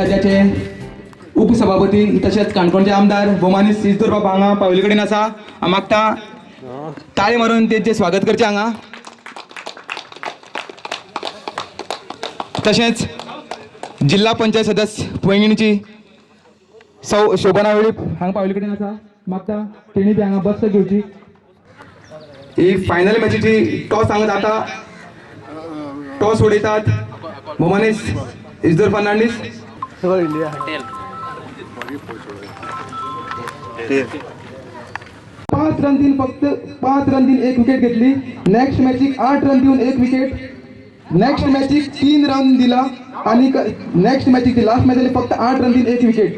राज्याचे उपसभापती तसेच काणकोणचे आमदार भोमानी इजदोर बाबा हांगा पावले कडेन आसा. हांव मागता ताळे मारून तेंचे स्वागत करचें हांगा. तशेंच जिल्हा पंचायत सदस्य पैंगीणची सौ शोभना वेळीप हांगा पावले कडेन आसा. मागता तेणी बी हांगा बस्त घेवची. ही फायनल मॅचीची टॉस हांगा जाता. टॉस उडयतात भोमानीस इजदोर फर्नांडीस. 5 रन दिवन फक्त 5 रन दिवन 1 विकेट घेतली. नेक्स्ट मॅचीक 8 रन दिवन 1 विकेट. नेक्स्ट मॅचीक 3 रन दिला आणि नेक्स्ट मॅचीक लास्ट मॅच फक्त 8 रन दिवन 1 विकेट.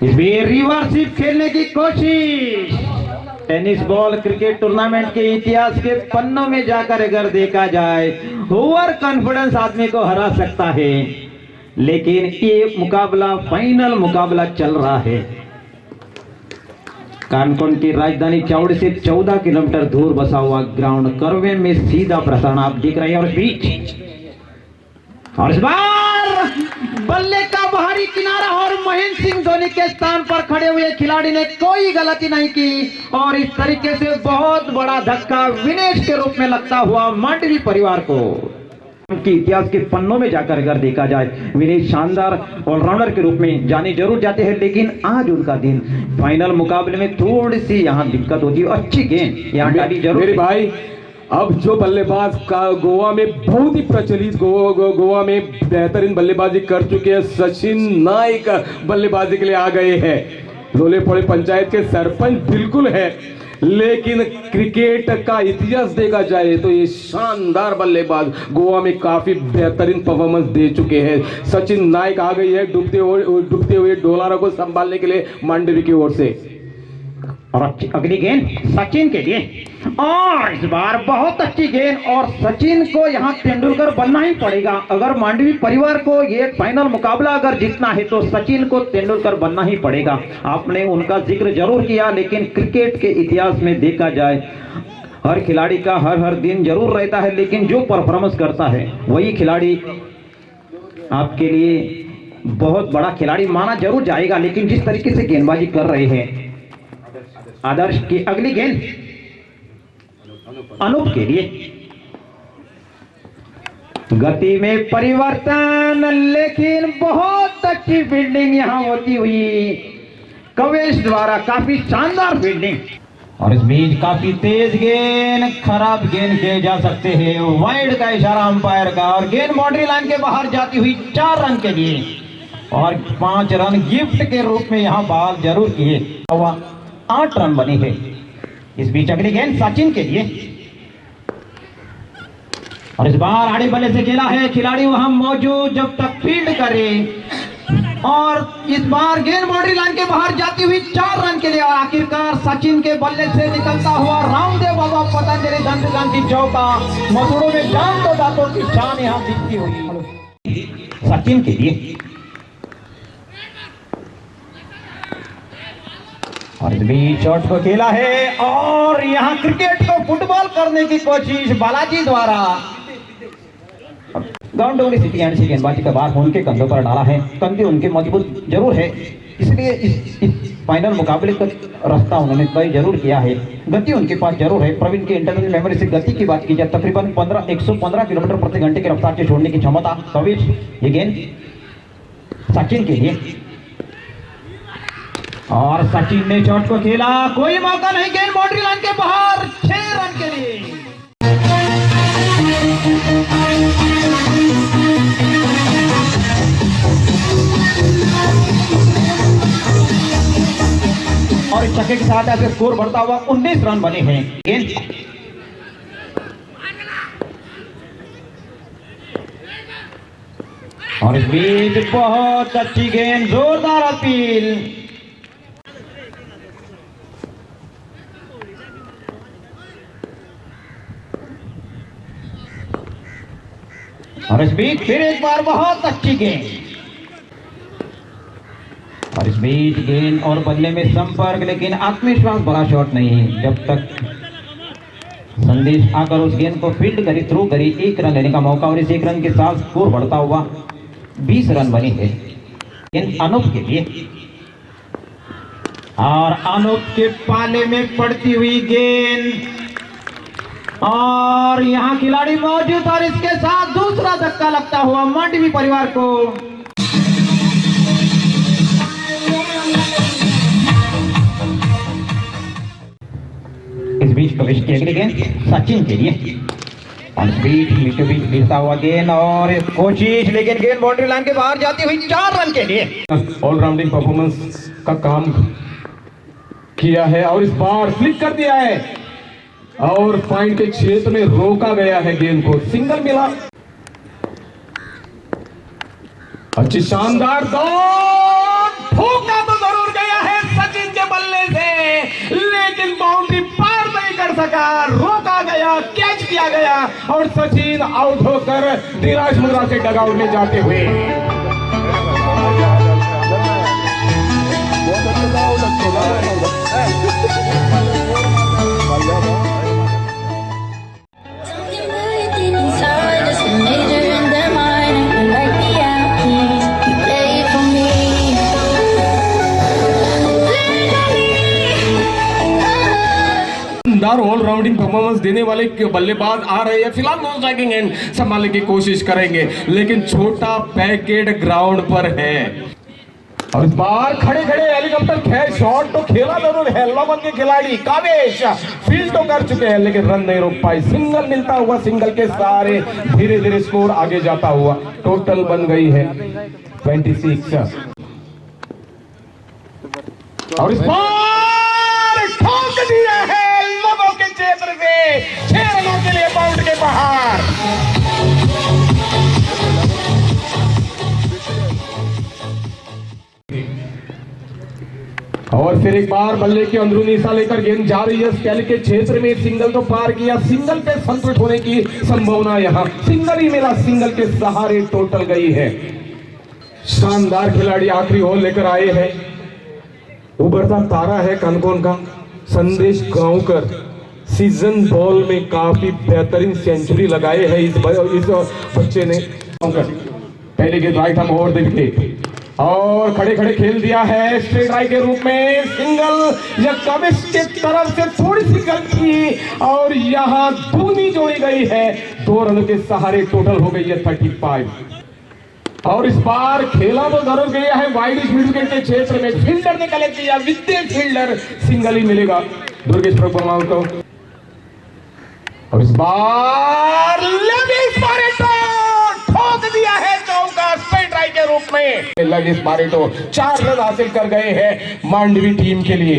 रिवर्सिप खेलने की कोशिश. टेनिस बॉल क्रिकेट टूर्नामेंट के इतिहास के पन्नों में जाकर अगर देखा जाए ओवर कॉन्फिडेंस आदमी को हरा सकता है, लेकिन ये मुकाबला फाइनल मुकाबला चल रहा है. कानकोन की राजधानी चावड़ी से 14 किलोमीटर दूर बसा हुआ ग्राउंड करवे में सीधा प्रसारण आप देख रहे हैं. और इस बार बल्ले का बाहरी किनारा और महेंद्र सिंह धोनी के स्थान पर खड़े हुए खिलाड़ी ने कोई गलती नहीं की और इस तरीके से बहुत बड़ा धक्का विनेश के रूप में लगता हुआ मांडवी परिवार को कि इतिहास के पन्नों में जाकर अगर देखा जाए विनेश शानदार ऑलराउंडर के रूप में जाने जरूर जाते हैं, लेकिन आज उनका दिन फाइनल मुकाबले में थोड़ी सी यहाँ दिक्कत होती है. अच्छी गेंद यहाँ डाली जरूर मेरे भाई. अब जो बल्लेबाज का गोवा में बहुत ही प्रचलित गोवा में बेहतरीन बल्लेबाजी कर चुके हैं सचिन नाइक बल्लेबाजी के लिए आ गए हैं. लोलेपोले पंचायत के सरपंच बिल्कुल है, लेकिन क्रिकेट का इतिहास देखा जाए तो ये शानदार बल्लेबाज गोवा में काफी बेहतरीन परफॉर्मेंस दे चुके हैं. सचिन नाइक आ गई है डूबते हुए डोलारों को संभालने के लिए मांडवी की ओर से. और अगली गेंद सचिन के लिए और इस बार बहुत अच्छी गेंद. और सचिन को यहाँ तेंदुलकर बनना ही पड़ेगा. अगर मांडवी परिवार को ये फाइनल मुकाबला अगर जीतना है तो सचिन को तेंदुलकर बनना ही पड़ेगा. आपने उनका जिक्र जरूर किया, लेकिन क्रिकेट के इतिहास में देखा जाए हर खिलाड़ी का हर दिन जरूर रहता है, लेकिन जो परफॉर्मेंस करता है वही खिलाड़ी आपके लिए बहुत बड़ा खिलाड़ी माना जरूर जाएगा. लेकिन जिस तरीके से गेंदबाजी कर रहे हैं आदर्श की अगली गेंद अनूप के लिए. गति में परिवर्तन, लेकिन बहुत अच्छी फील्डिंग यहां होती हुई कवेश द्वारा. काफी शानदार फील्डिंग. और इस बीच काफी तेज गेंद, खराब गेंद किए जा सकते हैं. वाइड का इशारा अंपायर का और गेंद बाउंड्री लाइन के बाहर जाती हुई 4 रन के लिए और 5 रन गिफ्ट के रूप में यहां बहाल जरूर किए. 8 रन बने हैं. इस बीच अगली गेंद सचिन के लिए और इस बार आड़े बल्ले से खेला है. खिलाड़ी वहां मौजूद जब तक फील्ड करे और इस बार गेंद बाउंड्री लाइन के बाहर जाती हुई 4 रन के लिए. और आखिरकार सचिन के बल्ले से निकलता हुआ रामदेव बाबा पतंजलि दंडगान की चौका. मसूड़ों में जान तो दांतों की जान यहां दिखती हुई सचिन के लिए. और इस बीच शॉट को खेला है और यहां क्रिकेट को फुटबॉल करने की कोशिश बालाजी द्वारा. गाउंडोनी सिटी एंड सी गेंदबाजी का बार उनके कंधों पर डाला है. कंधे उनके मजबूत जरूर है, इसलिए इस फाइनल मुकाबले का रास्ता उन्होंने तय जरूर किया है. गति उनके पास जरूर है. प्रवीण के इंटरनल मेमोरी से गति की बात की जाए तकरीबन 115 किलोमीटर प्रति घंटे की रफ्तार से छोड़ने की क्षमता. कविश ये गेंद सचिन के लिए और सचिन ने शॉट को खेला. कोई मौका नहीं. गेंद बाउंड्री लाइन के बाहर 6 रन के लिए. और इस छक्के के साथ ऐसे स्कोर बढ़ता हुआ 19 रन बने हैं. गेंद और इस बीच बहुत अच्छी गेंद, जोरदार अपील. और इस बीच फिर एक बार बहुत अच्छी गेंद. और इस बीच गेंद और बल्ले में संपर्क, लेकिन आत्मविश्वास बड़ा शॉट नहीं. जब तक संदेश आकर उस गेंद को फील्ड करी, थ्रू करी, 1 रन लेने का मौका और इस 1 रन के साथ स्कोर बढ़ता हुआ 20 रन बनी है इन अनूप के लिए, और अनूप के पाले में पड़ती हुई गेंद, और यहाँ खिलाड़ी मौजूद और इसके साथ दूसरा धक्का लगता हुआ मांडवी परिवार को। इस बीच प्रवेश की अगली गेंद सचिन के लिए, और इस बीच बीचों बीच गिरता हुआ गेंद और कोशिश, लेकिन गेंद बाउंड्री लाइन के बाहर जाती हुई 4 रन के लिए। ऑलराउंडिंग परफॉर्मेंस का काम किया है और इस बार फ्लिक कर दिया है और पॉइंट के क्षेत्र में रोका गया है, गेंद को सिंगल मिला। अच्छी शानदार दौड़, ठोका तो जरूर गया है सचिन के बल्ले से, लेकिन बाउंड्री पार नहीं कर सका, रोका गया, कैच किया गया और सचिन आउट होकर निराश मुद्रा से डगआउट में जाते हुए। ऑलराउंडिंग परफॉर्मेंस देने वाले बल्लेबाज आ रहे हैं, फिलहाल नो स्ट्राइकिंग एंड संभालने की कोशिश करेंगे, लेकिन छोटा पैकेट ग्राउंड पर है और इस बार खड़े खड़े हेलीकॉप्टर खेल, शॉट तो खेला जरूर है, लवन के खिलाड़ी कावेश फील्ड तो कर चुके हैं लेकिन रन नहीं रोक पाए, सिंगल मिलता हुआ, सिंगल के सहारे धीरे धीरे स्कोर आगे जाता हुआ, टोटल बन गई है 26। और इस बार ठोक दिया है लोगों के क्षेत्र से, 6 रनों के लिए बाउंड के बाहर। और फिर एक बार बल्ले के अंदरूनी हिस्सा लेकर गेंद जा रही है स्केल के क्षेत्र में, सिंगल तो पार किया, सिंगल पे संतुष्ट होने की संभावना यहां, सिंगल ही मिला, सिंगल के सहारे टोटल गई है। शानदार खिलाड़ी आखिरी ओवर लेकर आए हैं, उभरता तारा है कनकौन का संदेश गांवकर, सीजन बॉल में काफी बेहतरीन सेंचुरी लगाए है इस बच्चे ने। पहले गेंद राइट हम ओवर विकेट और खड़े खड़े खेल दिया है स्ट्रेट राइट के रूप में, सिंगल या कविश के तरफ से थोड़ी सी गलती और यहां दूनी जोड़ी गई है, 2 रनों के सहारे टोटल हो गई है 35। और इस बार खेला तो जरूर गया है वाइड मिड विकेट के क्षेत्र में, फील्डर ने कलेक्ट किया, विद्युत फील्डर, सिंगल ही मिलेगा दुर्गेश परमार को। और इस बार ठोक दिया है चौका स्ट्रेट राइट के रूप में, लविस बारेटो 4 रन हासिल कर गए हैं मांडवी टीम के लिए।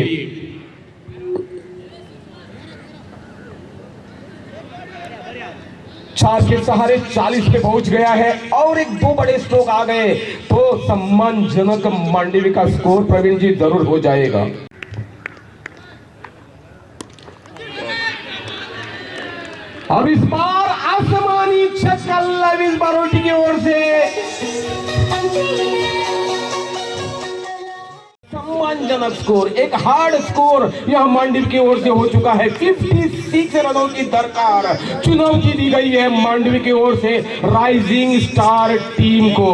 चार के सहारे 40 पे पहुंच गया है और 2 बड़े स्ट्रोक आ गए तो सम्मानजनक मांडवी का स्कोर प्रवीण जी जरूर हो जाएगा। और इस बार आसमानी छक्का लविस बारोटी की ओर से, सम्मानजनक स्कोर, एक हार्ड स्कोर यह मांडवी की ओर से हो चुका है। 56 रनों की दरकार चुनौती दी गई है मांडवी की ओर से राइजिंग स्टार टीम को।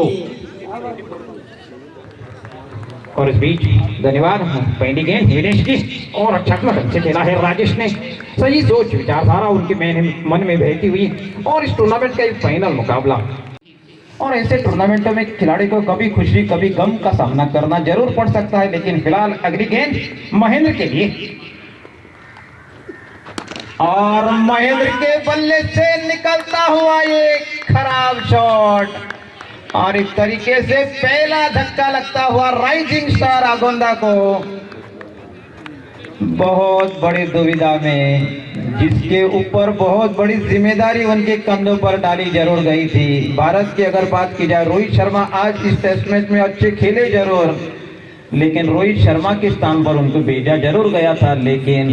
और इस बीच धन्यवाद पहली गेंद दिनेश की, और अच्छा ढंग से खेला है राजेश ने, सही सोच विचारधारा उनके मन में बहती हुई, और इस टूर्नामेंट का एक फाइनल मुकाबला, और ऐसे टूर्नामेंटों में खिलाड़ी को कभी खुशी कभी गम का सामना करना जरूर पड़ सकता है, लेकिन फिलहाल अगली गेंद महेंद्र के लिए, और महेंद्र के बल्ले से निकलता हुआ एक खराब शॉट, और इस तरीके से पहला धक्का लगता हुआ राइजिंग स्टार आगोंदा को बहुत बड़ी दुविधा में, जिसके ऊपर बहुत बड़ी जिम्मेदारी उनके कंधों पर डाली जरूर गई थी। भारत की अगर बात की जाए, रोहित शर्मा आज इस टेस्ट मैच में अच्छे खेले जरूर, लेकिन रोहित शर्मा के स्थान पर उनको भेजा जरूर गया था, लेकिन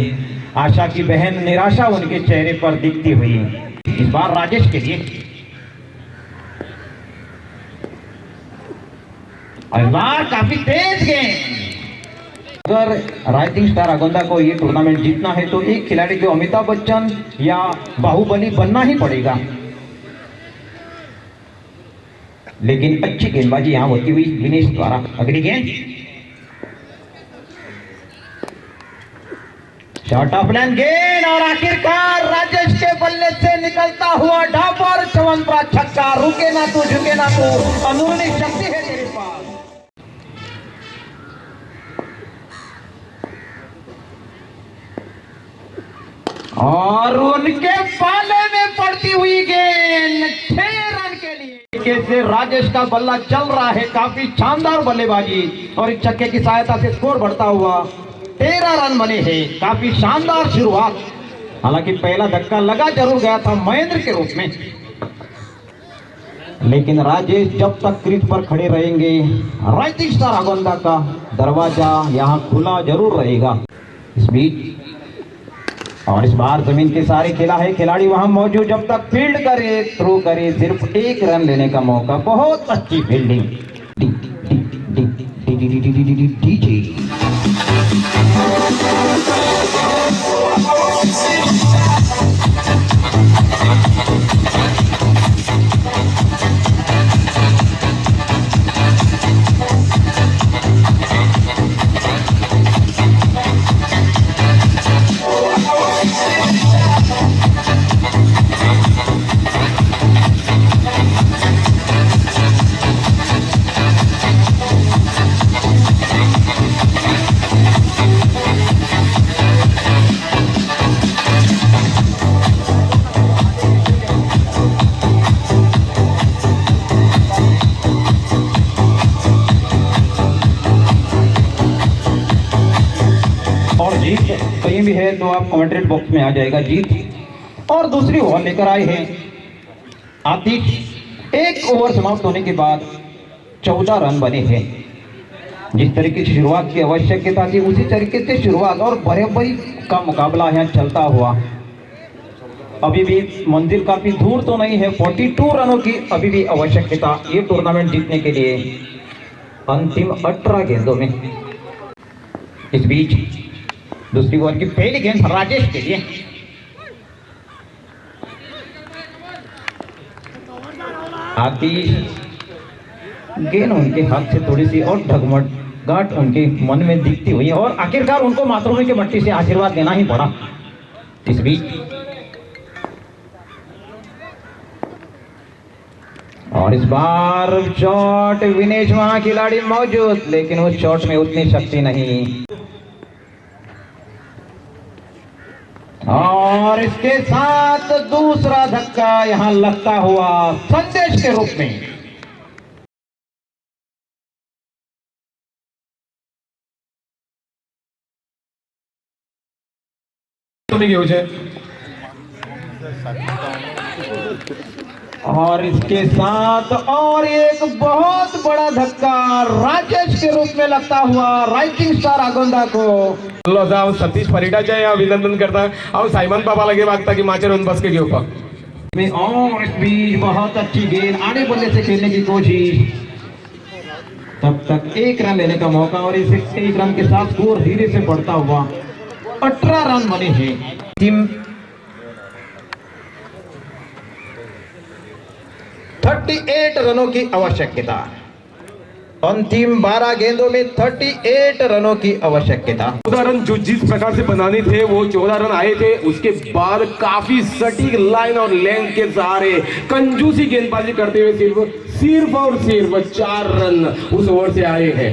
आशा की बहन निराशा उनके चेहरे पर दिखती हुई। इस बार राजेश के लिए, इस बार काफी तेज गेंद। अगर राइजिंग स्टार आगोंदा को ये टूर्नामेंट जीतना है तो एक खिलाड़ी को अमिताभ बच्चन या बाहुबली बनना ही पड़ेगा। लेकिन अच्छी गेंदबाजी यहाँ होती हुई विनेश द्वारा। अगली गेंद शॉर्ट ऑफ लाइन गेंद और आखिरकार राजेश के बल्ले से निकलता हुआ ढाबर चवनप्राश छक्का। रुके ना तू, झुके ना तू, अंदरूनी शक्ति है तेरे पास। और उनके पाले में पड़ती हुई गेंद 6 रन के लिए। से राजेश का बल्ला चल रहा है, काफी शानदार बल्लेबाजी और इस छक्के की सहायता से स्कोर बढ़ता हुआ 13 रन बने हैं। काफी शानदार शुरुआत। हालांकि पहला धक्का लगा जरूर गया था महेंद्र के रूप में, लेकिन राजेश जब तक क्रीज पर खड़े रहेंगे राइजिंग स्टार आगोंदा का दरवाजा यहां खुला जरूर रहेगा। इस बीच और इस बार जमीन के सारे खेला है, खिलाड़ी वहां मौजूद, जब तक फील्ड करे थ्रो करे सिर्फ 1 रन लेने का मौका। बहुत अच्छी फील्डिंग। कहीं भी है तो आप कमेंट्री बॉक्स में आ जाएगा जीत। और दूसरी ओवर लेकर आए हैं आतिश। 1 ओवर समाप्त होने के बाद 14 रन बने हैं। जिस तरीके से शुरुआत की आवश्यकता थी उसी तरीके से शुरुआत और बराबरी का मुकाबला यहाँ चलता हुआ। अभी भी मंजिल काफी दूर तो नहीं है, 42 रनों की अभी भी आवश्यकता ये टूर्नामेंट जीतने के लिए अंतिम 18 गेंदों में। इस बीच दूसरी ओवर की पहली गेंद राजेश के लिए। आतिश गेंद उनके हाथ से थोड़ी सी और ढगमगाहट उनके मन में दिखती हुई और आखिरकार उनको मातृभूमि की मट्टी से आशीर्वाद देना ही पड़ा। इस बीच और इस बार शॉट विनेश वहां खिलाड़ी मौजूद, लेकिन उस शॉट में उतनी शक्ति नहीं। और इसके साथ दूसरा धक्का यहां लगता हुआ संदेश के रूप में। और इसके साथ और एक बहुत बड़ा धक्का राजेश के रूप में लगता हुआ राइजिंग स्टार आगोंदा को। सतीश परिडाचे अभिनंदन करता और साइमन बाबा लगे मागता की माचेर बस के घेऊ में। और इस बीच बहुत अच्छी गेंद आड़े बल्ले से खेलने की कोशिश, तब तक 1 रन लेने का मौका और इस 1 रन के साथ स्कोर धीरे से बढ़ता हुआ 18 रन बने हैं। टीम 38 रनों की आवश्यकता। अंतिम 12 गेंदों में 38 रनों की आवश्यकता। 14 रन जो जिस प्रकार से बनाने थे वो 14 रन आए थे। उसके बाद काफी सटीक लाइन और लेंथ के सहारे कंजूसी गेंदबाजी करते हुए सिर्फ और सिर्फ 4 रन उस ओवर से आए हैं।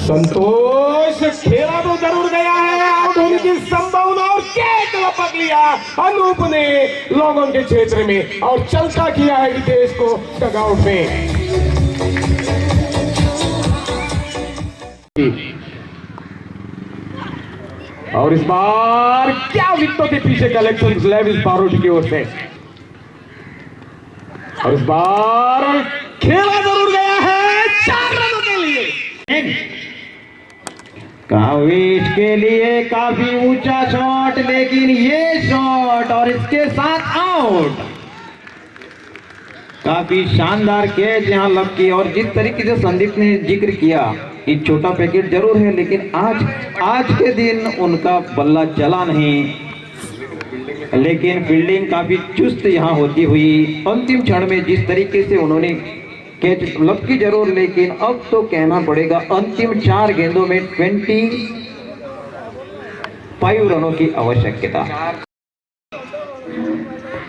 संतोष खेला तो जरूर गया है, आउट होने की संभावना और कैच लपक लिया अनूप ने लोगों के क्षेत्र में और चलता किया है रितेश को डगआउट में। और इस बार क्या विकेटों के पीछे कलेक्शन लेविस बारोटी की ओर से। और इस बार खेला जरूर गया है 4 रनों के लिए। काविश के लिए काफी ऊंचा शॉट, लेकिन ये शॉट और इसके साथ आउट। काफी शानदार कैच यहां लग की। और जिस तरीके से संदीप ने जिक्र किया कि छोटा पैकेट जरूर है, लेकिन आज के दिन उनका बल्ला चला नहीं। लेकिन फील्डिंग काफी चुस्त यहाँ होती हुई अंतिम क्षण में जिस तरीके से उन्होंने कैच लपकी जरूर, लेकिन अब तो कहना पड़ेगा अंतिम 4 गेंदों में 25 रनों की आवश्यकता।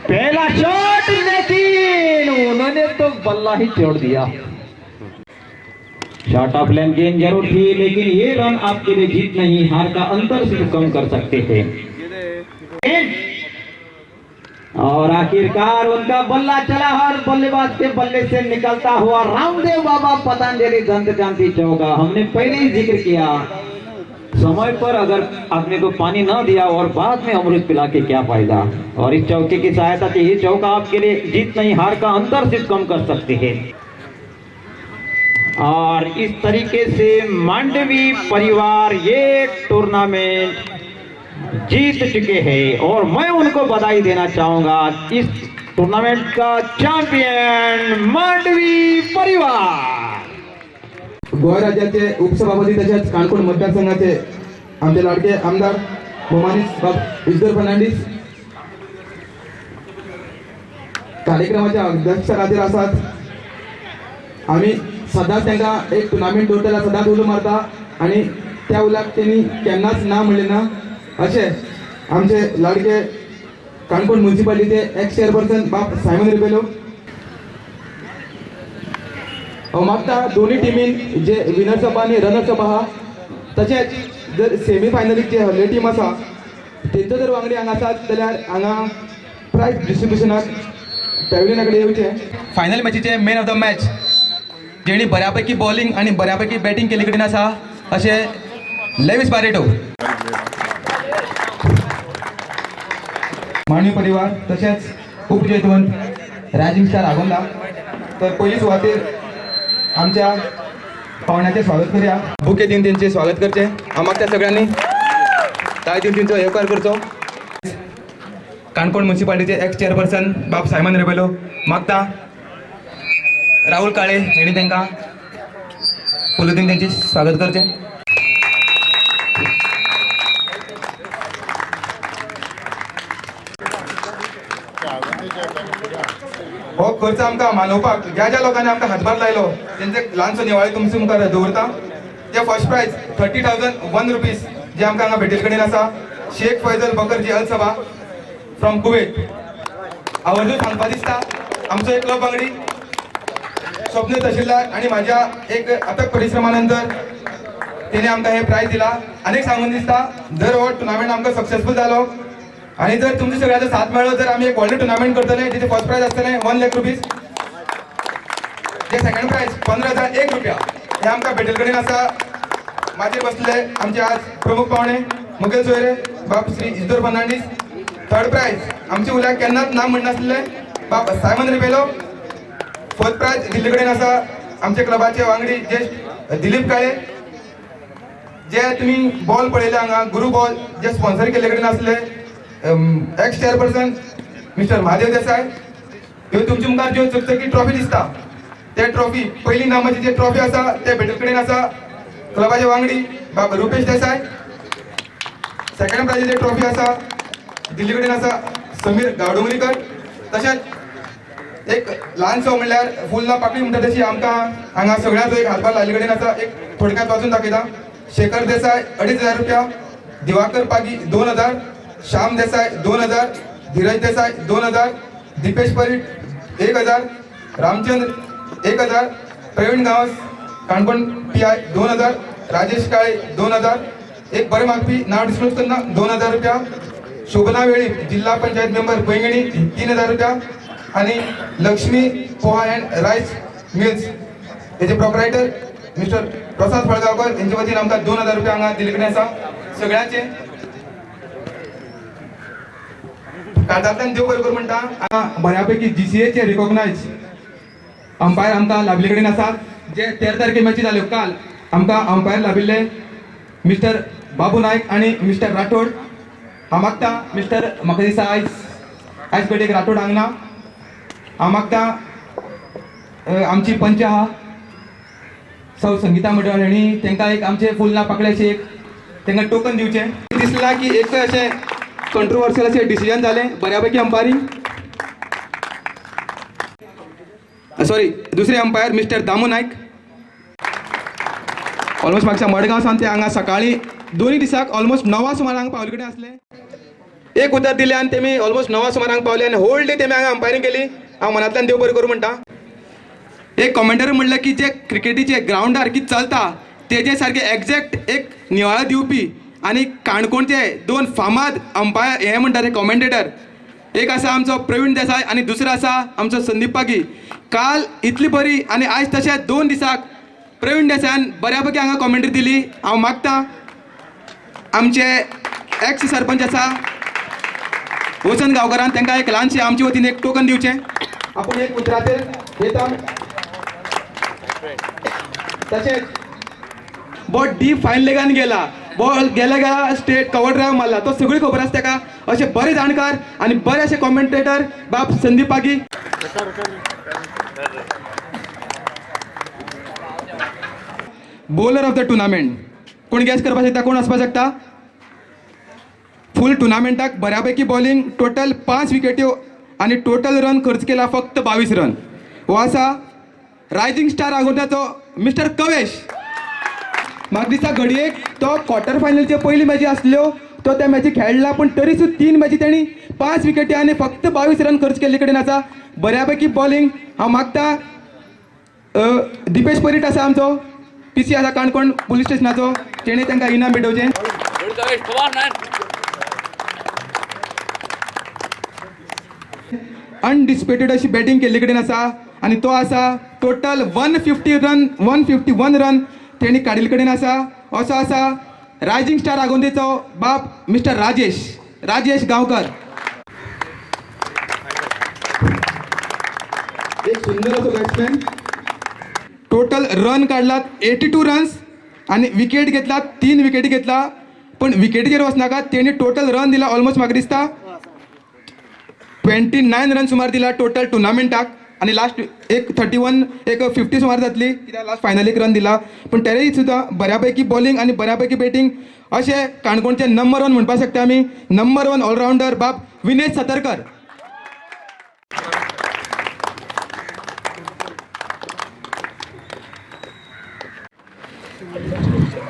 पहला शॉट, लेकिन उन्होंने तो बल्ला ही छोड़ दिया। शॉट ऑफ लेन गेंद जरूर थी, लेकिन ये रन आपके लिए जीत नहीं, हार का अंतर सिर्फ कम कर सकते थे। और आखिरकार उनका बल्ला चला और बल्लेबाज के बल्ले से निकलता हुआ रामदेव बाबा पतंजलि दंत कांति चौका। हमने पहले ही जिक्र किया, समय पर अगर आपने को पानी न दिया और बाद में अमृत पिला के क्या फायदा। और इस चौके की सहायता से ये चौका आपके लिए जीत नहीं, हार का अंतर सिर्फ कम कर सकते हैं। और इस तरीके से मांडवी परिवार ये टूर्नामेंट जीत चुके हैं और मैं उनको बधाई देना चाहूंगा। इस टूर्नामेंट का चॅम्पियन मांडवी परिवार। गोवा राज्याचे उपसभापती तसेच काणकोण मतदारसंघाचे आमचे लाडके आमदार भोमानीस इस्दर फर्नांडीस कार्यक्रमाच्या अध्यक्षराचेर आसात। आम्ही सदांच तांकां एक टुर्नामेंट दवरताना सदांच उलो मारता आनी त्या उल्याक तेणी केन्नाच ना म्हणलें ना। अशें आमचे लाडके काणकोण म्युनिसिपालिटीचे एक्स चेअरपर्सन बाब सायमन रिबेलो मागता दोन्ही टिमीन जे विनर्स अप आनी रनर्स अप आहा तशेंच जर सेमी फायनलीक जे हरले टीम आसा तेंचो जर वांगडी हांगा आसात जाल्यार हांगा प्रायज डिस्ट्रिब्युशनाक पॅव्हिलियना कडेन येवचें। फायनल मॅचीचे मॅन ऑफ द मॅच जेणी बऱ्यापैकी बॉलिंग आणि बऱ्यापैकी बॅटिंग केले कडेन आसा अशें लेविस बारेटो मांडवी परिवार तशेंच उपजैतवंत राजीव स्टार आगोंदा। तर पयली सुवातेर आमच्या पाहुण्याचे स्वागत करूया, बुके दिवन तेंचे स्वागत करचे। आम्हाला त्या सगळ्यांनी ताय दिवन तेंचो येवकार करचो। काणकोण म्युनिसिपालिटीचे एक्स चेअरपर्सन बाब सायमन रेबेलो मागता राहुल काळे हेणी तांकां फुलां दिवन तेंचे स्वागत करचे। हो खर्च आमकां मानवपाक ज्या ज्या लोकांनी आमकां हातभार लायलो तेंचे ल्हानसो निवाळी तुमचे मुखार दवरता। जे फर्स्ट प्राइज 30,001 रुपीज जे आमकां हांगा भेटेल कडेन आसा शेख फैजल बकरजी अल सबा फ्रॉम कुवेत। आवर्जून सांगपा दिसता आमचो एक क्लब वांगडी स्वप्न तहसीलदार आणि माझ्या एक अथक परिश्रमानंतर तेणे आमकां हे प्राइज दिला। अनेक सांगून दिसता जर हो टुर्नामेंट आमकां सक्सेसफुल जालो आणि जर तुमचे सगळ्यांचा साथ मेळ्ळो जर आम्ही एक व्हडले टुर्नामेंट करतले जिथे फर्स्ट प्राइज आसतले 1 लाख रुपीज, जे सेकंड प्राइज 15,001 रुपया हे आमकां भेटेल कडेन आसा। माझे बसले आमचे आज प्रमुख पाहुणे मुकेल सोयरे बाब श्री इस्दर फर्नांडीस। थर्ड प्राइज आमचे उल्याक केन्नाच नाम म्हणनासले बाब सायमन रिबेलो। फोर्थ प्राइज दिल्ली कडेन आसा आमचे क्लबाचे वांगडी जे दिलीप काळे, जे तुम्ही बॉल पळयले हांगा गुरु बॉल जे स्पॉन्सर केले कडेन आसले एक्स चेअरपर्सन मिस्टर महादेव देसाय। ह्यो तुमचे मुखार ज्यो चकचकी ट्रॉफी दिसता ते ट्रॉफी पहिली नामाची जे ट्रॉफी आसा ते भेटेल कडेन आसा क्लबाचे वांगडी बाब रुपेश देसाय। सेकंड प्राइज ट्रॉफी आसा दिल्ली कडेन आसा समीर गावडोंगरीकर। तशेंच एक ल्हानसो म्हणल्यार फूल ना पाकळी म्हणटा तशी आमकां हांगा सगळ्यांचो एक हातभार लायले कडेन आसा। एक थोडक्यात वाचून दाखयता। शेखर देसाय 2,500 रुपया, दिवाकर पागी 2,000, श्याम देसाय 2,000, धीरज देसाय 2,000, दीपेश परीट 1,000, रामचंद्र 1,000, प्रवीण गावस काणकोण PI 2,000, राजेश काळे 2,000, एक बरे मागपी नाव डिस्क्लोज करना 2,000 रुपया, शोभना वेळी जिल्हा पंचायत मेंबर पैंगणी 3,000 रुपया आणि Lakshmi poha and rice mills याचे प्रोप्रायटर मिस्टर प्रसाद फळगावकर यांच्या वतीन आमकां 2,000 रुपया हांगा दिले कडेन आसा। सगळ्यांचे काळजांतल्यान देव बरोबर म्हणटा। हांगा बऱ्यापैकी GCA चे रिकॉग्नाइज अंपायर आमकां लाभिल्ले कडेन आसात। जे 13 तारखे मॅची जाल्यो काल आमकां अंपायर लाभिल्ले मिस्टर बाबू नायक आणि मिस्टर राठोड। हांव मागता मिस्टर म्हाका दिसता आयज पेटेक राठोड हांगा ना। हांव मागता आमची पंच आहा सौ संगीता मंडळ हेणी तांकां एक आमचे फुलना पाकळ्याचे एक तांकां टोकन दिवचें। दिसला की एक अशें कंट्रोवर्शियल असे डिसिजन झाले बऱ्यापैकी अंपायरिंग. सॉरी, दुसरे अंपायर मिस्टर दामू नायक. ऑलमोस्ट मागच्या मडगांव सावन ते हांगा सकाळी दोन्ही दिसाक ऑलमोस्ट 9 सुमार हांगा पावले कडेन असले. एक उतर दिले आनी तेमी ऑलमोस्ट 9 सुमार हांगा पावले आनी होल डे तेमी हांगा अंपायरिंग केली. हांव मनांतल्यान देव बरें करूं म्हणटा. एक कॉमेंटर म्हणलं की जे क्रिकेटीचे ग्राउंडार कितें चलता तेजे सारखे एक्झॅक्ट एक निवाळो दिवपी आनी काणकोणचे 2 फामाद अंपायर हे म्हणटा ते कॉमेंटेटर. एक आसा आमचो प्रवीण देसाय आनी दुसरो आसा आमचो संदीप पागी. काल इतली बरी आनी आयज तशें 2 दिसाक प्रवीण देसायान बऱ्यापैकी हांगा कॉमेंट्री दिली. हांव मागतां आमचे एक्स सरपंच आसा वसंत गांवकारान तांकां एक ल्हानशें आमचे वतीन एक टोकन दिवचें. आपूण एक उतराचेर येता. तशेंच बॉल डीप फायन लेगान गेला. बॉल गेला स्टेट कवर ड्रायव्ह मारला. तो सगळी खबर आसा ताका. असे बरे जाणकार आनी बरे असे कॉमेंटेटर बाब Sandeep Pagi. Bowler of the tournament कोण गॅस करपाक शकता? कोण आसपाक शकता? फूल टुर्नामेंटाक बऱ्यापैकी बॉलिंग, टोटल 5 विकेट्यो आणि टोटल रन खर्च केला फक्त 22 रन. हो आसा रायझिंग स्टार आगोंदाचो मिस्टर कवेश. म्हाका दिसता घडयेक तो क्वॉर्टर फायनलचे पयली मॅची आसल्यो तो त्या मॅची खेळला पण तरी सुद्धा 3 मॅची त्यांनी 5 विकेटी आणि फक्त 22 रन खर्च केल्ले कडेन आसा. बऱ्यापैकी बॉलिंग. हांव मागता दिपेश परीट आसा आमचो PC आसा काणकोण पुलीस स्टेशनाचो, तेणें तांकां इनाम भेटोवचें. अनडिस्प्युटेड अशी बॅटिंग केल्ले कडेन आसा आणि तो आसा टोटल 151 रन तेणी काडिल्ले कडेन आसा. असो आसा रायझिंग स्टार आगोंदेचो बाप मिस्टर राजेश गांवकर. एक सुंदर असो बॅट्समॅन. टोटल रन काढलात 82 रन्स आणि विकेट घेतलात 3 विकेटी घेतला. पण विकेटीचेर वचनाका तेणी टोटल रन दिला ऑलमोस्ट म्हाका दिसता 29 रन सुमार दिला टोटल टुर्नामेंटाक. आणि लास्ट एक 31 एक 50 सुमार जातली कित्याक लास्ट फायनल एक रन दिला. पण तरी सुद्धा बऱ्यापैकी बॉलिंग आणि बऱ्यापैकी बॅटिंग. असे काणकोणचे नंबर 1 म्हणपाक शकता आमी. नंबर 1 ऑलराऊंडर बाब विनेश सतरकर.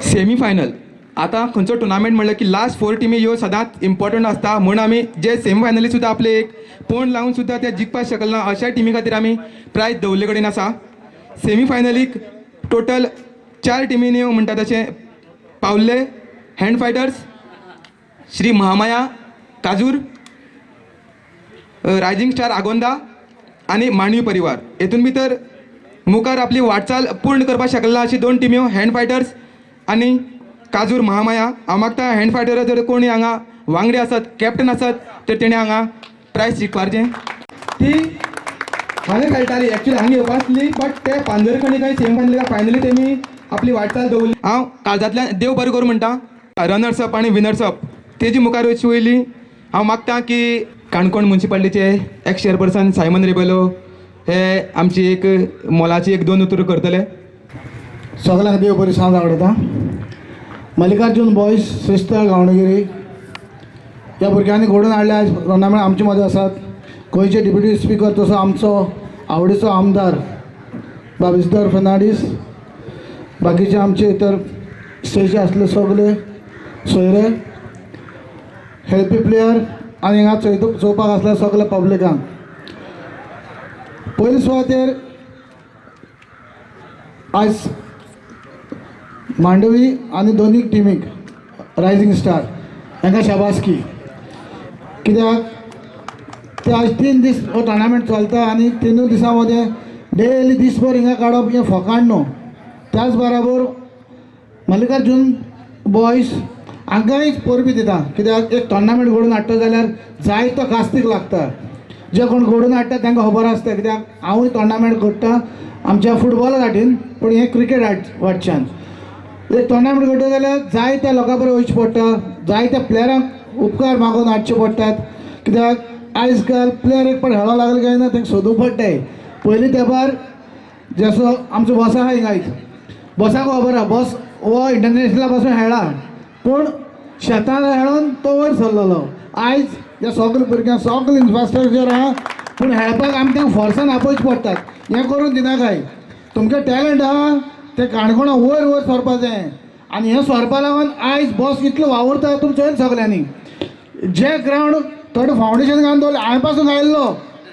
Semi final. आता खंयचो टुर्नामेंट म्हणलं की लास्ट 4 टिमी ह्यो सदांच इम्पॉर्टंट आसता. म्हणून आमी जे सेमी फायनली सुद्धा आपले एक पोण लावून सुद्धा ते जिखपाक शकले ना अशा टिमी खातीर आमी प्रायज दवरले कडेन आसा. सेमी फायनलीक टोटल 4 टिमींनी म्हणटा तशें पावल्ले. Hand fighters Shri Mahamaya Kajur, rising star Agonda आणि मांडवी परिवार. हेतून भितर मुखार आपली वाटचाल पूर्ण करपाक शकला अशी 2 टिम्यो हँड फायटर्स आणि काजूर महामाया. हांव मागता हँड फायटर जर कोणी हांगा वांगडी आसत कॅप्टन आसत तर तेणे हांगा प्रायज जिखपाचें. ती हांगा खेळटाली एक्चुअली हांगा येवपा आसली बट ते पांजरखणी काही सेमी फायनल फायनली तेमी आपली वाटचाल दवरली. हांव काळजांतल्यान देव बरें करूं म्हणटा. रनर्स अप आणि विनर्स अप तेजी मुखार वयची वयली. हांव मागता की काणकोण म्युनिसिपालिटीचे एक्स चेअरपर्सन सायमन रेबेलो हे आमची एक मोलाची 1-2 उतरां करतले. सगळ्यांक देव बरी सांज आवडटा. मल्लिकार्जुन बॉयज श्रेष्ठ गावणगिरी ह्या भुरग्यांनी घडोवन हाडले आयज टुर्नामेंट आमचे मजा आसात. गोंयचे डेप्युटी स्पीकर तसो आमचो आवडीचो आमदार बाबिस्तार फर्नांडीस, बाकीचे आमचे इतर स्टेजीचे आसले सगळे सोयरे, हेल्पी प्लेयर आनी हिंगा चोवपाक आसले सगळे पब्लिकांक. पयले सुवातेर आयज मांडवी आनी दोनी टिमीक रायझिंग स्टार हांकां शाबासकी. कित्याक ते आज 3 दीस हो टुर्नामेंट चलता आनी 3 दिसां मदें डेली दीसभर हिंगा काडप हें फकाण न्हू. त्याच बराबर मल्लिकार्जुन बॉयज हांकांय परबी दिता. कित्याक एक टुर्नामेंट घडोवन हाडटा जाल्यार जायतो कास्तीक लागता. जे कोण घडोवन हाडटा तांकां खबर आसता. कित्याक हांवूय टुर्नामेंट घडटा आमच्या फुटबॉला फाटीन पूण हें क्रिकेट वाटच्यान. एक टुर्नामेंट घडटा जाल्यार जायत्या लोकां बरोबर वयचें पडटा. जायत्या प्लेयरांक उपकार मागून हाडचे पडटात. कित्याक आयज काल प्लेयर एक पण खेळोंक लागले काय ना तांकां सोदूंक पडटाय. पयलीं तेंपार जसो आमचो बॉस आहा हिंगायच बॉसाक खबर आहा बॉस हो इंटरनॅशनला पासून खेळ्ळा पूण शेतान खेळोन तो वयर सरलेलो आयज ह्या सगळ्या भुरग्यांक सगळें इन्फ्रास्ट्रक्चर आहा पूण खेळपाक आमी तांकां फोर्सान आपयचे पडटात हें करून दिनाकाय तुमचें टॅलंट आहा तें काणकोणा वयर वयर सरपा जाय आनी हें सरपा लागून आयज बॉस कितलो वावुरता तुमी चोयन सगल्यांनी जे ग्रावंड थोडें फावंडेशन घालून दवरलें हांवें पासून घायल्लो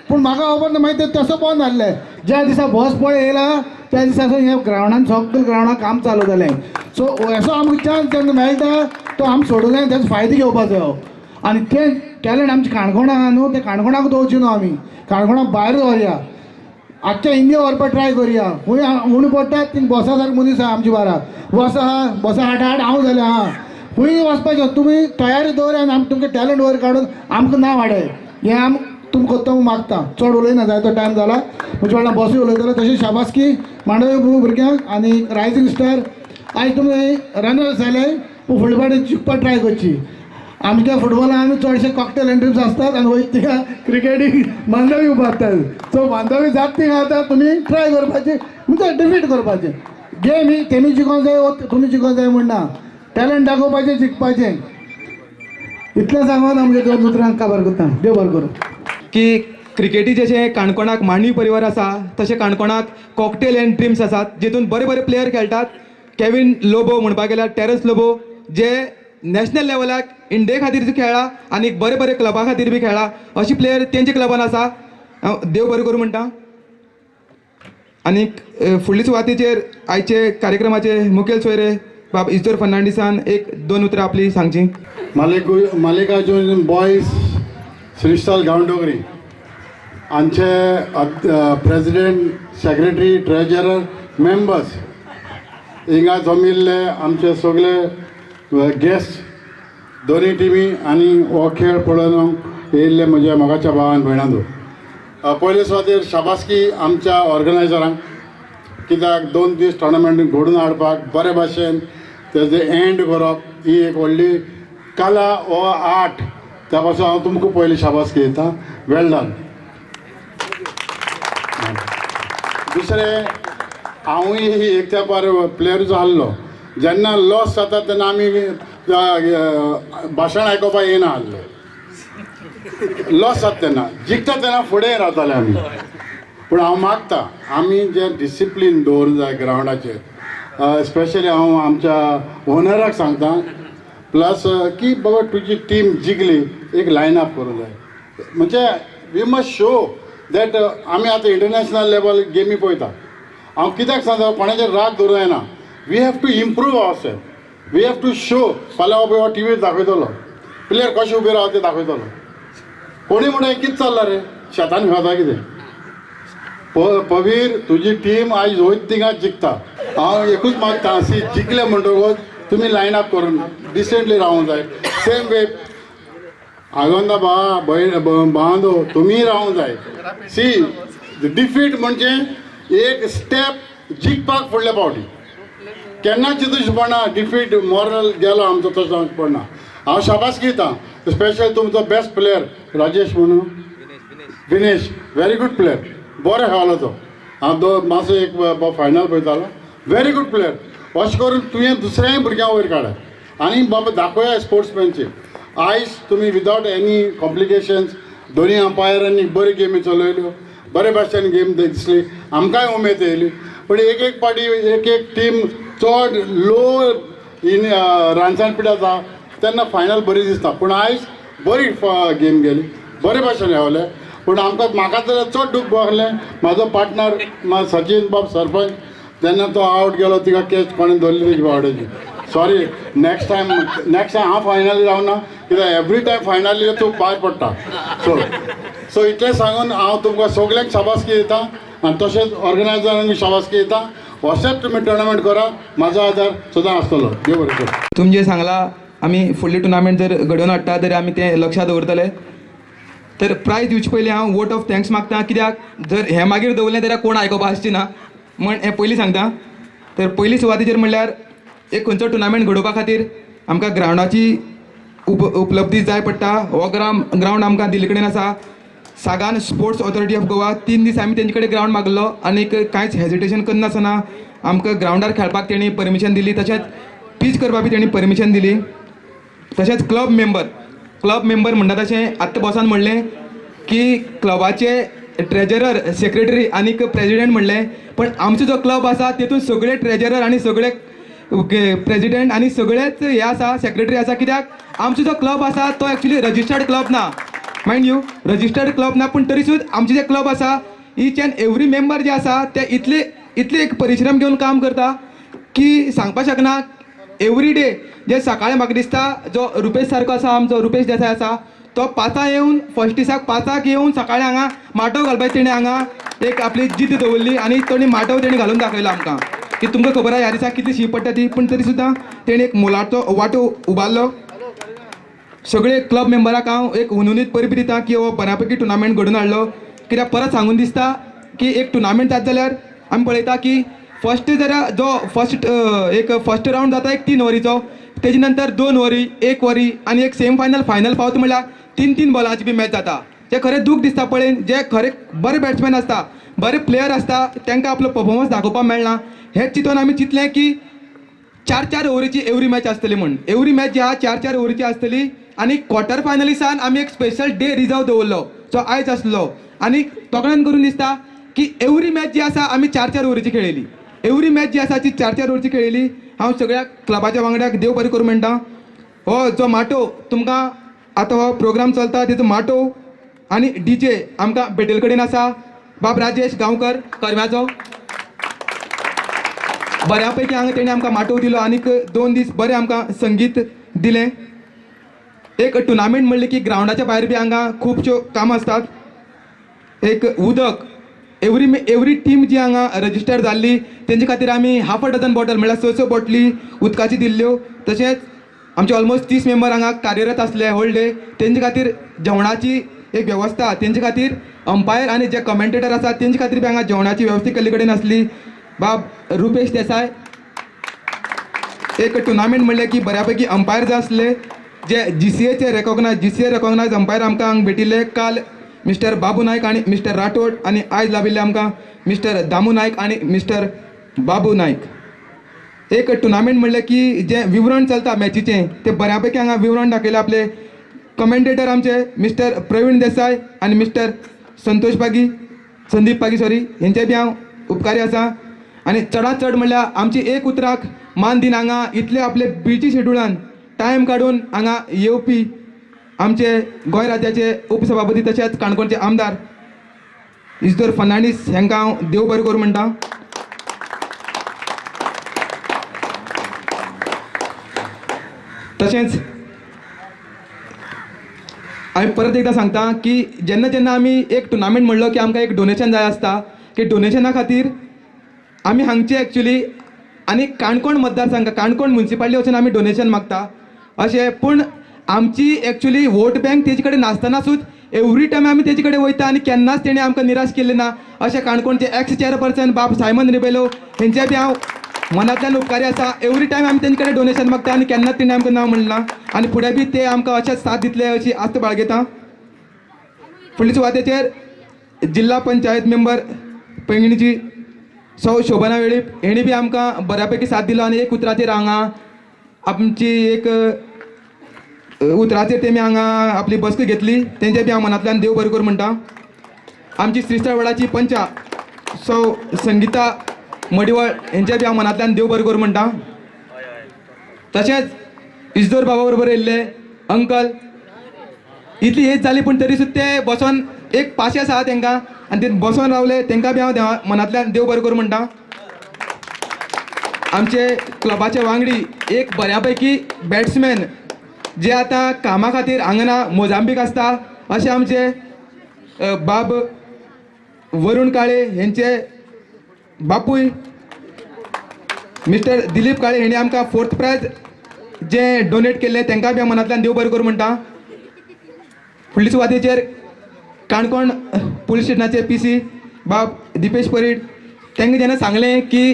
पूण म्हाका खबर ना मागीर तें तसो बंद जाल्लें ज्या दिसा बॉस पळय येयला त्या दिसासून हे ग्रावंडान सगळें ग्रावंडान काम चालू जालें सो असो आमकां चान्स जेन्ना मेळटा तो आमी सोडूंक जाय तेजो फायदो घेवपाक जायो आनी तें टॅलंट आमच्या काणकोणा आहा न्हू तें काणकोणाक दवरचें न्हू आमी काणकोणाक भायर दवरया आख्ख्या इंडिया व्हरपाक ट्राय करया खंय उणी पडटात ती बॉसा सारको मनीस आहा आमच्या बारा बॉस आहा बॉसा हाड हांव जालें आहा खंय वचपाचें तुमी तयारी दवरया आनी आमी तुमचें टॅलंट वयर काडून आमकां नांव वाडय हें आमी तुमकां कोत्ता मागता चड उलयना जाय तो टायम जाला म्हजे वांगडा बॉसूय उलयतलो तशेंच शाबासकी मांडवी भुरग्यांक आनी रायझींग स्टार आयज तुमी रनर्स जाले पूण फुडले फावटी जिखपाक ट्राय करची आमच्या फुटबॉलान आमी चडशे कॉकटेल एंड ड्रिंक्स आसतात आनी वयता थिंगा क्रिकेटीक बांदवी उबारतात सो बांदवी जाता थिंगा आतां तुमी ट्राय करपाचें म्हणजे डिफीट करपाचें गेम ही तेमी जिखोंक जाय तुमी जिखोंक जाय म्हणना टॅलंट दाखोवपाचें जिखपाचें इतलें सांगून आमगे दोन उतरांक काबार करता देव बरें करूं की क्रिकेटी जशें काणकोणाक मांडवी परिवार आसा तशें काणकोणाक कॉकटेल एंड ड्रिम्स आसात जेतून बरे बरे प्लेयर खेळटात केविन लोबो म्हणपाक गेल्यार टेरस लोबो जे नॅशनल लेवलाक इंडिये खातीर खेळ्ळा आनी बरे बरे क्लबा खातीर बी खेळ्ळा अशी प्लेयर तेंच्या क्लबान आसा हांव देव बरें करूं म्हणटा आनी फुडल्या सुवातेचेर आयचे कार्यक्रमाचे मुखेल सोयरे बाब इस्तर फर्नांडिसान एक दोन उतरां आपली सांगची मल्लिकार्जुन बॉयज श्रीस्थल गांवडोगरी आमचे प्रेसिडेंट सेक्रेटरी ट्रेजरर मेंबर्स हिंगा जमिल्ले आमचे सगळे गेस्ट दोनी टिमी आनी हो खेळ पळोवन येयल्ले म्हज्या मोगाच्या भावान भयणांदो पयले सुवातेर शाबासकी आमच्या ऑर्गनायझरांक कित्याक 2 दीस टोर्नामेंट घडोवन हाडपाक बरे भाशेन तेजे एंड करप ही एक व्हडली कला वो आर्ट त्या पासून हांव तुमकां पयलीं शाबासकी दिता वेल डन दुसरें हांवूय एक तेंपार प्लेयरूच आसलो जेन्ना लॉस जाता तेन्ना आमी भाशण आयकोपाक येना आसले लॉस जाता तेन्ना जिखता तेन्ना फुडें रावताले आमी पूण हांव मागता आमी जे डिसिप्लीन दवरूंक जाय ग्रावंडाचेर स्पेशली हांव आमच्या ओनराक सांगता प्लस की बाबा तुजी टीम जिखली एक लायन अप करूंक जाय म्हणजे वी मस्ट शो दॅट आमी आतां इंटरनॅशनल लेवल गेमी पळयता हांव कित्याक सांगता कोणाचेर राग दवरूं जायना we have to improve our self we have to show फाल्यां हो टीव्हीर दाखयतलो प्लेयर कशें उबे रावता तें दाखयतलो कोणी म्हणून कितें चल्लां रे शेतान खेळटा कितें पवीर तुजी टीम आयज वयता थिंगा जिखता हांव एकूच मागता सी जिखले म्हणटकूच तुमी लायन अप करून डिसेंटली रावूंक जाय सेम वे आगोंदा भावंदो तुमी रावूंक जाय सी डिफीट म्हणजे एक स्टेप जिखपाक फुडले फावटी केन्नाच चिंतूच पडना डिफीट मॉरल गेलो आमचो तसो पडना हांव शाबासकी दिता स्पेशल तुमचो बेस्ट प्लेयर राजेश म्हणून विनेश व्हेरी गूड प्लेयर बरो खेळलो तो हांव मातसो एक फायनल पळयतालो व्हेरी गूड प्लेयर अशें करून तुवें दुसऱ्याय भुरग्यां वयर काडा आनी बाबा दाखोवया स्पोर्ट्समॅनशीप आयज तुमी विदावट एनी कॉम्प्लिकेशन्स दोनी अंपायरांनी बऱ्यो गेमी चलयल्यो बरे भाशेन गेम दिसली आमकांय उमेद येयली पण एक पाटी एक टीम चड लो इन रानसान पिड्या जाता तेन्ना फायनल बरी दिसता पूण आयज बरी गेम गेली बरे भाशेन खेळले पूण म्हाका तर चड दूख भोगलें म्हाजो पार्टनर सचिन बाब सरपंच तेन्ना तो आवट गेलो तिका कॅच कोणें धरली तेजी बावड्याची सॉरी नेक्स्ट टायम हांव फायनली रावना कित्याक एवरी टायम फायनली तूं भायर पडटा सो इतलें सांगून हांव तुमकां सगळ्यांक शाबासकी दिता आनी तशेंच ऑर्गनायझरांक शाबासकी दिता अशेंच तुमी टुर्नामेंट करा म्हाजो आदार सदां आसतलो देव बरें करूं तुमी जे सांगला आमी फुडली टुर्नामेंट जर घडोवन हाडटा तरी आमी तें लक्षांत दवरतले तर प्रायज दिवचे पयलीं हांव वोट ऑफ थँक्स मागता कित्याक जर हें मागीर दवरलें जाल्यार कोण आयकोपा आसची ना म्हण हें पयलीं सांगता तर पयली सुवातेचेर म्हणल्यार एक खंयचो टुर्नामेंट घडोवपा खातीर आमकां ग्रावंडाची उपलब्धी जाय पडटा हो ग्रावंड आमकां दिल्ले कडेन आसा सागान स्पोर्ट्स ऑथॉरिटी ऑफ गोवा 3 दीस आमी तेंचे कडेन ग्रावंड मागलो आनी कांयच हेजिटेशन करनासतना आमकां ग्रावंडार खेळपाक तेणी परमिशन दिली तशेंच पीच करपाक बी तेणी परमिशन दिली तशेंच क्लब मेंबर क्लब मेंबर म्हणटा तशें आत्तां बॉसान म्हणलें की क्लबाचे ट्रेजरर सेक्रेटरी आनी प्रेजिडेंट म्हणलें, पण आमचो जो क्लब आसा तेतून सगळे ट्रेजरर आनी सगळे प्रेजिडेंट आनी सगळेच हे आसा सेक्रेटरी आसा, कित्याक आमचो जो क्लब आसा तो एक्चुली रजिस्टर्ड क्लब ना, मायंड यू रजिस्टर्ड क्लब ना, पूण तरी सुद्दां आमचे जे क्लब आसा ईच अँड एवरी मेंबर जे आसा ते इतले एक परिश्रम घेवन काम करता की सांगपाक शकना. एवरी डे जे सकाळी म्हाका दिसता जो रुपेश सारको आसा आमचो रुपेश देसाय आसा तो 5 येवन फर्स्ट दिसाक 5 येवन सकाळी हांगा माटो घालपाची तेणी हांगा एक आपली जिद्द दवरली आनी तेणी माटो तेणी घालून दाखयलो आमकां की तुमकां खबर आहा ह्या दिसाक कितली शी पडटा ती, पूण तरी सुद्दां तेणी एक मोलाचो वांटो उबारलो. सगळे क्लब मेंबराक हांव एक उनुनीत परबी दिता की हो बऱ्यापैकी टुर्नामेंट घडोवन हाडलो, कित्याक परत सांगून दिसता की एक टुर्नामेंट जाता जाल्यार आमी पळयता की फर्स्ट जर जो फर्स्ट रावंड जाता एक 3 वरीचो, तेजे नंतर 2 वरी 1 वरी आनी एक सेमी फायनल पावता म्हळ्यार 3 बॉलांची बी मॅच जाता. जे खरें दूख दिसता पळय, जे खरे बरे बॅट्समॅन आसता बरे प्लेयर आसता तांकां आपलो परफॉर्मन्स दाखोवपाक मेळना. हें चिंतून आमी चिंतलें की 4 ओव्हरीची एवरी मॅच आसतली म्हूण. एवरी मॅच जी आहा 4 ओव्हरीची आसतली आनी क्वॉर्टर फायनलिसान आमी एक स्पेशल डे रिजर्व दवरलो जो आयज आसलो आनी तोखणान करून दिसता की एवरी मॅच जी आसा आमी 4 ओव्हरीची खेळिल्ली. एवरी मॅच जी आसा ती 4 ओव्हरची खेळिल्ली. हांव सगळ्या क्लबाच्या वांगड्याक देव बरें करूं म्हणटा. हो जो माटो तुमकां आतां हो प्रोग्राम चलता तेजो माटो आनी DJ आमकां बेटेल कडेन आसा बाब राजेश गांवकर करम्याचो. बऱ्यापैकी हांगा तेणी आमकां माटो दिलो आनीक 2 दीस बरें आमकां संगीत दिलें. एक टुर्नामेंट म्हणलें की ग्रावंडाच्या भायर बी हांगा खुबश्यो कामां आसतात. एक उदक एवरी टीम जी हांगा रजिस्टर जाल्ली तेंचे खातीर आमी हाफ अ डझन बॉटल म्हळ्यार 6 बॉटली उदकाची दिल्ल्यो. तशेंच आमचे ऑलमोस्ट 30 मेंबर हांगा कार्यरत आसले होल डे. तेंचे खातीर जेवणाची एक वेवस्था, तेंचे खातीर अंपायर आनी जे कमेंटेटर आसात तेंचे खातीर बी हांगा जेवणाची वेवस्था केल्ले कडेन आसली. बाब रुपेश देसाय. एक टुर्नामेंट म्हणलें की बऱ्यापैकी अंपायर जे आसले जे GCA रेकॉग्नायज अंपायर आमकां हांगा भेटिल्ले. काल मिस्टर बाबू नायक आणि मिस्टर राठोड आणि आयज लाभिल्ले आमकां मिस्टर दामू नायक आणि मिस्टर बाबू नायक. एक टुर्नामेंट म्हणलें की जे विवरण चलता मॅचीचें ते बऱ्यापैकी हांगा विवरण दाखयलें. आपले कमेंटेटर आमचे मिस्टर प्रवीण देसाय आणि मिस्टर संदीप पागी हेंचे बी हांव उपकारी आसा. आनी चडांत चड म्हणल्यार आमची एक उतराक मान दिन हांगा इतले आपले बिजी शेड्युलान टायम काडून हांगा येवपी आमचे गोंय राज्याचे उपसभापती तशेंच काणकोणचे आमदार इस्दोर फर्नांडीस हांकां हांव देव बरें करूं म्हणटा. तशेंच हांवें परत एकदां सांगता की जेन्ना आमी एक टुर्नामेंट म्हणलो की आमकां एक डोनेशन जाय आसता की डोनेशना खातीर आमी हांगचे एक्चुली आनी काणकोण मतदारसंघ काणकोण म्युनिसिपालिटी वचून आमी डोनेशन मागता अशें. पूण आमची एक्चुली वोट बँक तेजे कडेन नासतना सुद्दां एवरी टायम आमी तेजे कडेन वयता आनी केन्नाच तेणें आमकां निराश केल्लें ना. अशें काणकोणचे एक्स चेअरपर्सन बाब सायमन रिबेलो हेंचे बी हांव मनांतल्यान उपकारी आसा. एवरी टायम आमी तेंचे कडेन डोनेशन मागता आनी केन्नाच तेणें आमकां ना म्हणलें ना आनी फुडें बी ते आमकां अशेंच साथ दितले अशी आस्त बाळगिता. फुडले सुवातेचेर जिल्हा पंचायत मेंबर पैंगीणची सौ शोभना वेळीप हेणी बी आमकां बऱ्यापैकी साथ दिलो आनी एक उतराचेर हांगा आमची एक उतराचेर तेमी हांगा आपली बसका घेतली. तेंचे बी हांव मनांतल्यान देव बरें करूं म्हणटा. आमची श्रीस्थळवाडाची पंचा सौ संगीता मडिवळ हेंचे बी हांव मनांतल्यान देव बरें करूं म्हणटा. तशेंच इस्दोर बाबा बरोबर येयल्ले अंकल इतली एज जाली पूण तरी सुद्दां ते बसोन एक पाशेंस आहा तेंकां आनी ते बसोन रावले तेंकां बी हांव मनांतल्यान देव बरें करूं म्हणटा. आमचे क्लबाचे वांगडी एक बऱ्यापैकी बॅट्समॅन जे आतां कामा खातीर हांगा मोजांबीक आसता अशे आमचे बाब वरुण काळे हेंचे बापूय मिस्टर दिलीप काळे हेणी आमकां 4th प्रायज जे डोनेट केल्ले तेंकां बी हांव मनांतल्यान देव बरें करूं म्हणटा. फुडले सुवातेचेर काणकोण पुलीस स्टेशनाचे PC बाब दिपेश परीड तेंका जेन्ना सांगलें की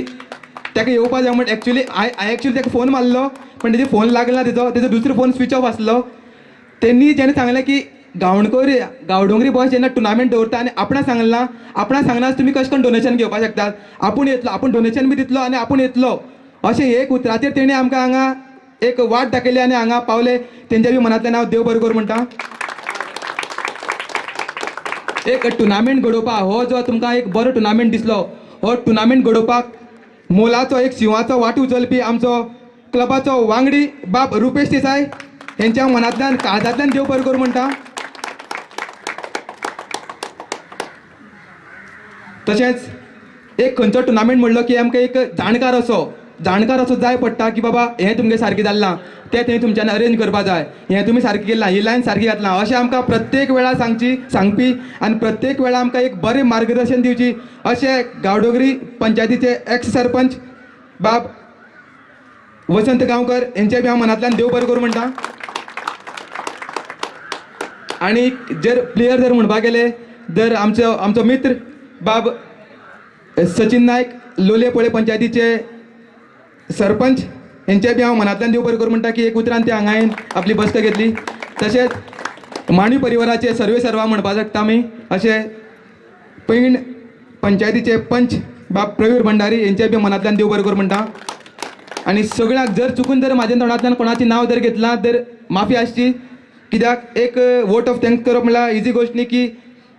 ताका येवपा जाय म्हण एक्चुली हांवें एक्चुली ताका फोन मारलो पण तेजे फोन लागला तेजो दुसरो फोन स्विच ऑफ आसलो. तेणी जेन्ना सांगलें की गांवडोंगरी बॉयज जेन्ना टुर्नामेंट दवरता आनी आपणाक सांगनाच तुमी कशें करून डोनेशन घेवपाक शकतात. आपूण येतलो आपूण डोनेशन बी दितलो आनी आपूण येतलो अशें एक उतराचेर तेणी आमकां हांगा एक वाट दाखयली आनी हांगा पावले तेंच्या बी मनांतल्यान हांव देव बरें करूं म्हणटा. एक टुर्नामेंट घडोवपा हो जो तुमकां एक बरो टुर्नामेंट दिसलो, हो टुर्नामेंट घडोवपाक मोलाचो एक सिंहाचो वांटो उचलपी आमचो क्लबाचो वांगडी बाब रुपेश देसाय हेंच्या मनांतल्यान काळजांतल्यान देव बरें करूं म्हणटा. तशेंच एक खंयचो टुर्नामेंट म्हणलो की आमकां एक जाणकार असो जाय पडटा की बाबा हें तुमगे सारकें जाल्लां तें थंय तुमच्यान अरेंज करपा जाय, हें तुमी सारकें केलां, ही लायन सारकी घातलां अशें आमकां प्रत्येक वेळार सांगपी आनी प्रत्येक वेळार आमकां एक बरें मार्गदर्शन दिवची अशें गांवडोंगरी पंचायतीचे एक्स सरपंच बाब वसंत गांवकर हेंचे बी हांव मनांतल्यान देव बरें करूं म्हणटा. आनी जर प्लेयर जर म्हणपाक गेले जर आमचो मित्र बाब सचिन नायक लोलये पळे पंचायतीचे सरपंच हेंचे बी हांव मनांतल्यान देव बरें करूं म्हणटा की एक उतरान ते हांगा येवन आपली बसका घेतली. तशेंच मांडवी परिवाराचे सर्वे सर्वा म्हणपाक शकता आमी अशे पैंगीण पंचायतीचे पंच बाब प्रवीर भंडारी हेंचे बी मनांतल्यान देव बरें करूं म्हणटा. आनी सगळ्यांक जर चुकून जर म्हाज्या तोंडांतल्यान कोणाचें नांव जर घेतलां तर माफी आसची, कित्याक एक वोट ऑफ थँक्स करप म्हणल्यार इजी गोश्ट न्ही की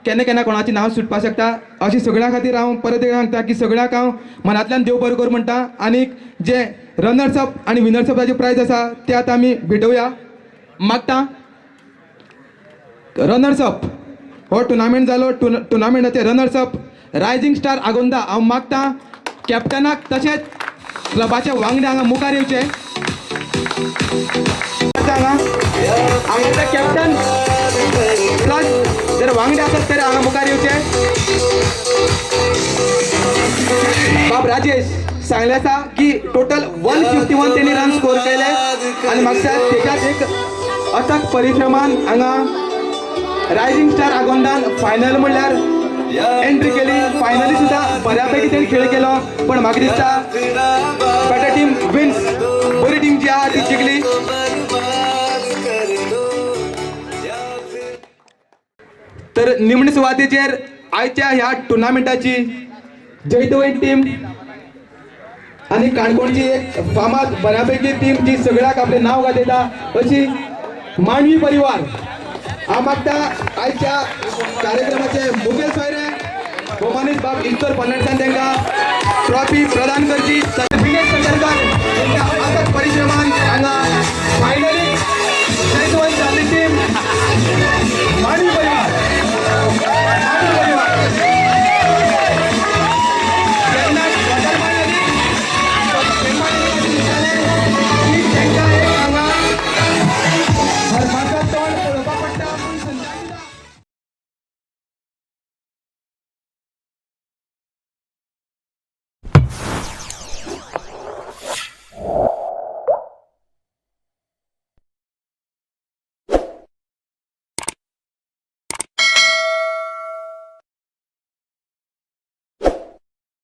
केन्ना केन्ना कोणाचें नांव सुटपाक शकता. अशी सगळ्यां खातीर हांव परत एक सांगता की सगळ्यांक हांव मनांतल्यान देव बरें करूं म्हणटा. आनीक जे रनर्स अप आनी विनर्स अपाचे प्रायज आसा ते आतां आमी भेटोवया. मागता रनर्स अप हो टुर्नामेंट जालो, टुर्नामेंटाचे runners up rising star Agonda. हांव मागता कॅप्टनाक तशेंच क्लबाचे वांगडी हांगा मुखार येवचे. हांगा कॅप्टन प्लस जर वांगडी आसत तर हांगा मुखार येवचे. बाब राजेश सांगले आसा की टोटल 151 तेणी रन स्कोर केले आनी म्हाका तेच्यात एक अथक परिश्रमान हांगा रायझींग स्टार आगोंदान फायनल म्हणल्यार एंट्री केली. फायनली सुद्धा बऱ्यापैकी तेणी खेळ केलो, पण म्हाका दिसता बेटर टीम विन्स, बरी टीम जी आहा ती जिखली. तर निमणे सुवातेचेर आयच्या ह्या टुर्नामेंटाची जैतवंत टीम आनी काणकोणची एक फामाद बऱ्यापैकी टीम जी सगळ्याक आपले नांव घालयता अशी मांडवी परिवार. हांव मागता आयच्या कार्यक्रमाचे मुखेल सोयरे भोमानीस बाब ईश्वर फर्नांडिसान तांकां ट्रॉफी प्रदान करची. दिनेश कंदरकर यांच्या अथक परिश्रमान हांगा फायनल